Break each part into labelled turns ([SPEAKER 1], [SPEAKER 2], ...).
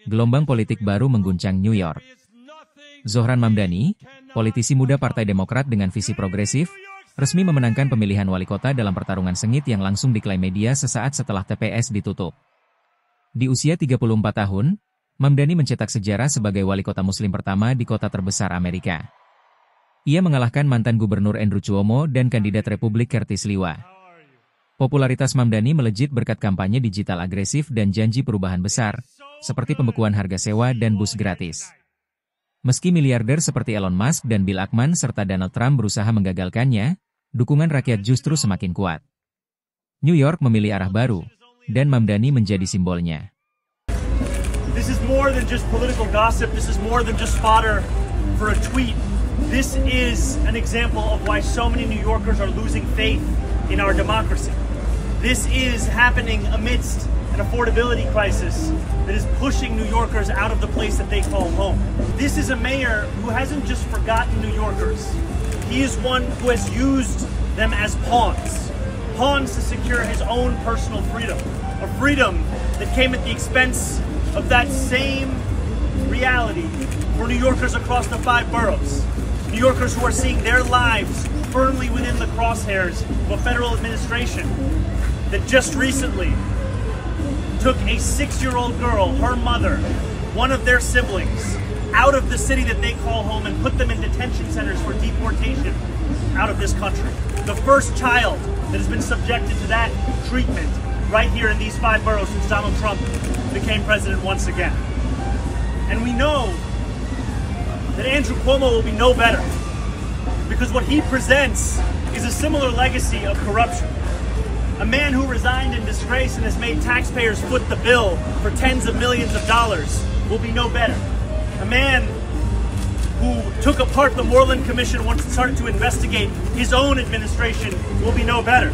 [SPEAKER 1] gelombang politik baru mengguncang New York. Zohran Mamdani, politisi muda Partai Demokrat dengan visi progresif, resmi memenangkan pemilihan wali kota dalam pertarungan sengit yang langsung diklaim media sesaat setelah TPS ditutup. Di usia 34 tahun, Mamdani mencetak sejarah sebagai wali kota muslim pertama di kota terbesar Amerika. Ia mengalahkan mantan gubernur Andrew Cuomo dan kandidat Republik Curtis Liwa. Popularitas Mamdani melejit berkat kampanye digital agresif dan janji perubahan besar, seperti pembekuan harga sewa dan bus gratis. Meski miliarder seperti Elon Musk dan Bill Ackman serta Donald Trump berusaha menggagalkannya, dukungan rakyat justru semakin kuat. New York memilih arah baru, dan Mamdani menjadi simbolnya.
[SPEAKER 2] This is more than just political gossip, this is more than just fodder for a tweet. This is an example of why so many New Yorkers are losing faith in our democracy. This is happening amidst an affordability crisis that is pushing New Yorkers out of the place that they call home. This is a mayor who hasn't just forgotten New Yorkers. He is one who has used them as pawns. Pawns to secure his own personal freedom. A freedom that came at the expense of that same reality for New Yorkers across the 5 boroughs. New Yorkers who are seeing their lives firmly within the crosshairs of a federal administration that just recently took a 6-year-old girl, her mother, one of their siblings, out of the city that they call home and put them in detention centers for deportation out of this country. The first child that has been subjected to that treatment right here in these 5 boroughs since Donald Trump became president once again. And we know that Andrew Cuomo will be no better, because what he presents is a similar legacy of corruption. A man who resigned in disgrace and has made taxpayers foot the bill for tens of millions of dollars will be no better. A man who took apart the Moreland Commission once it started to investigate his own administration will be no better.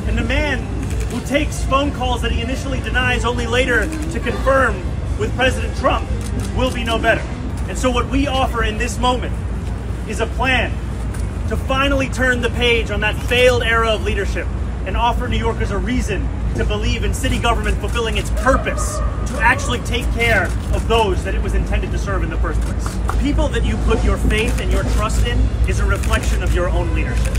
[SPEAKER 2] And a man who takes phone calls that he initially denies only later to confirm with President Trump will be no better. And so what we offer in this moment is a plan to finally turn the page on that failed era of leadership and offer New Yorkers a reason to believe in city government fulfilling its purpose to actually take care of those that it was intended to serve in the first place. People that you put your faith and your trust in is a reflection of your own leadership.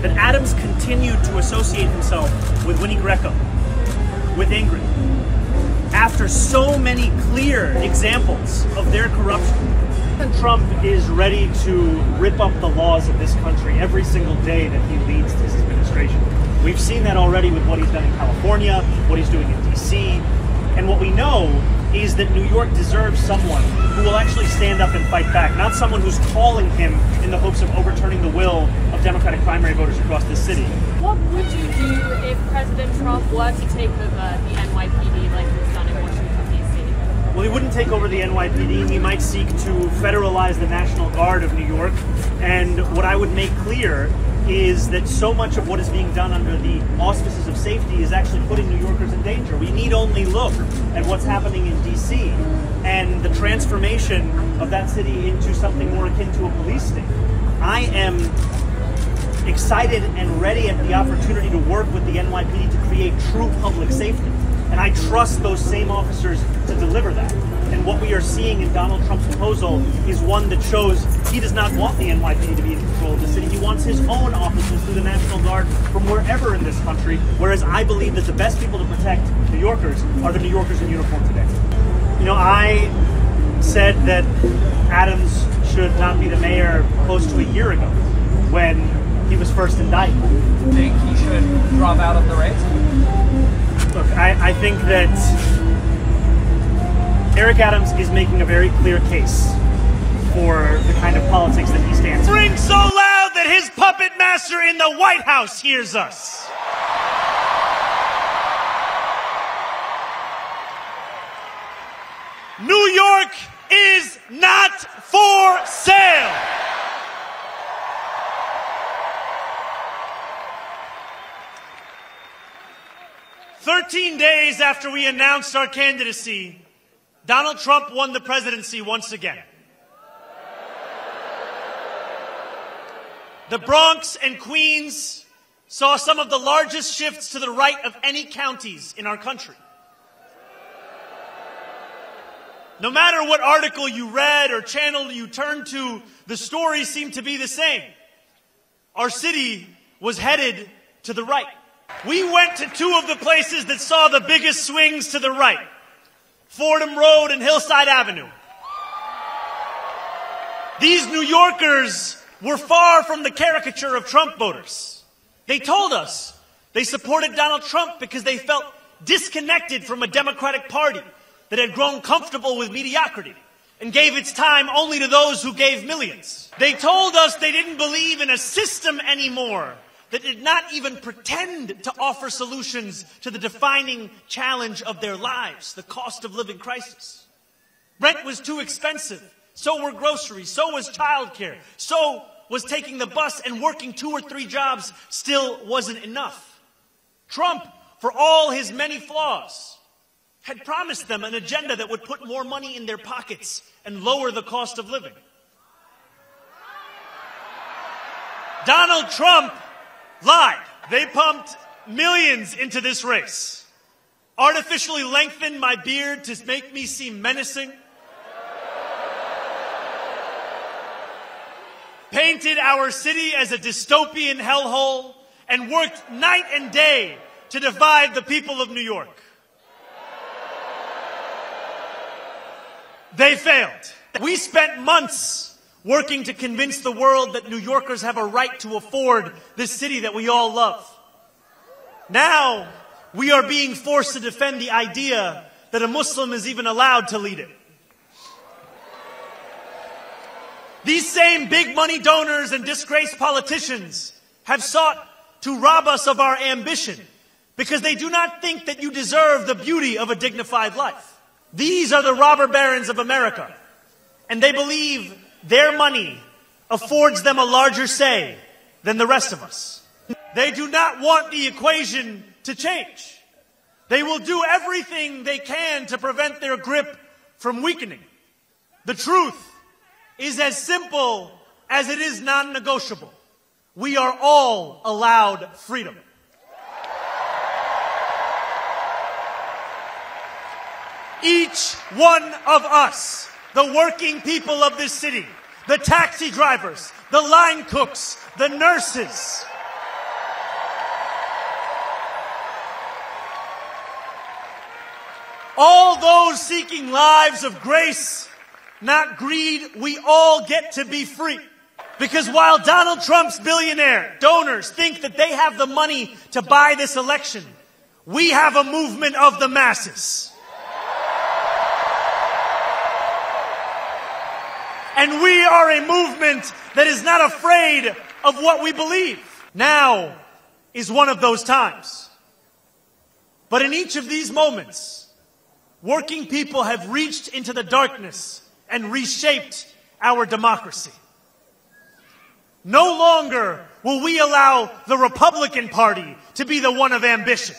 [SPEAKER 2] That Adams continued to associate himself with Winnie Greco, with Ingrid, after so many clear examples of their corruption. Trump is ready to rip up the laws of this country every single day that he leads this administration. We've seen that already with what he's done in California, what he's doing in DC, and what we know is that New York deserves someone who will actually stand up and fight back, not someone who's calling him in the hopes of overturning the will of Democratic primary voters across the city.
[SPEAKER 3] What would you do if President Trump were to take over the NYPD like he's done in Washington, D.C.?
[SPEAKER 2] Well, he wouldn't take over the NYPD. He might seek to federalize the National Guard of New York. And what I would make clear is that so much of what is being done under the auspices of safety is actually putting New Yorkers in danger. We need only look at what's happening in D.C. and the transformation of that city into something more akin to a police state. I am excited and ready at the opportunity to work with the NYPD to create true public safety. And I trust those same officers to deliver that. And what we are seeing in Donald Trump's proposal is one that shows he does not want the NYPD to be in control of the city. He wants his own officers through the National Guard from wherever in this country, whereas I believe that the best people to protect New Yorkers are the New Yorkers in uniform today. You know, I said that Adams should not be the mayor close to a year ago when he was first indicted.
[SPEAKER 4] Think he should drop out of the race?
[SPEAKER 2] Look, I think that Eric Adams is making a very clear case for the kind of politics that he stands for. Ring so loud that his puppet master in the White House hears us. New York is not for sale. "13 days after we announced our candidacy, Donald Trump won the presidency once again. The Bronx and Queens saw some of the largest shifts to the right of any counties in our country. No matter what article you read or channel you turned to, the story seemed to be the same. Our city was headed to the right. We went to two of the places that saw the biggest swings to the right, Fordham Road and Hillside Avenue. These New Yorkers were far from the caricature of Trump voters. They told us they supported Donald Trump because they felt disconnected from a Democratic Party that had grown comfortable with mediocrity and gave its time only to those who gave millions. They told us they didn't believe in a system anymore that did not even pretend to offer solutions to the defining challenge of their lives, the cost of living crisis. Rent was too expensive. So were groceries. So was childcare. So was taking the bus, and working 2 or 3 jobs still wasn't enough. Trump, for all his many flaws, had promised them an agenda that would put more money in their pockets and lower the cost of living. Donald Trump lied. They pumped millions into this race, artificially lengthened my beard to make me seem menacing, painted our city as a dystopian hellhole, and worked night and day to divide the people of New York. They failed. We spent months working to convince the world that New Yorkers have a right to afford this city that we all love. Now, we are being forced to defend the idea that a Muslim is even allowed to lead it. These same big money donors and disgraced politicians have sought to rob us of our ambition because they do not think that you deserve the beauty of a dignified life. These are the robber barons of America, and they believe their money affords them a larger say than the rest of us. They do not want the equation to change. They will do everything they can to prevent their grip from weakening. The truth is as simple as it is non-negotiable. We are all allowed freedom. Each one of us, the working people of this city, the taxi drivers, the line cooks, the nurses, all those seeking lives of grace, not greed, we all get to be free. Because while Donald Trump's billionaire donors think that they have the money to buy this election, we have a movement of the masses. And we are a movement that is not afraid of what we believe. Now is one of those times. But in each of these moments, working people have reached into the darkness and reshaped our democracy. No longer will we allow the Republican Party to be the one of ambition.